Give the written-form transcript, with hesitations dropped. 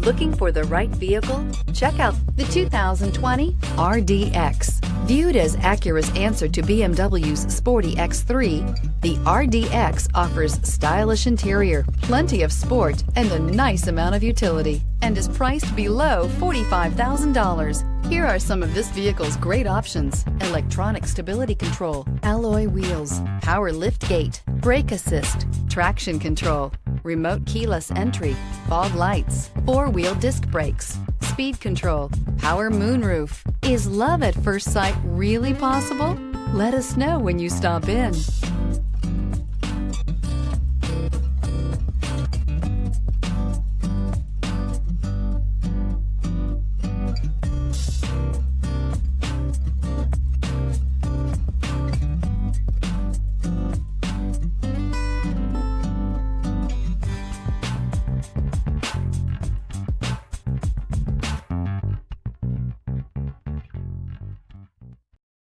Looking for the right vehicle? Check out the 2020 RDX. Viewed as Acura's answer to BMW's sporty X3, the RDX offers stylish interior, plenty of sport, and a nice amount of utility, and is priced below $45,000. Here are some of this vehicle's great options: electronic stability control, alloy wheels, power liftgate, brake assist, traction control, remote keyless entry, fog lights, four-wheel disc brakes, speed control, power moonroof. Is love at first sight really possible? Let us know when you stop in.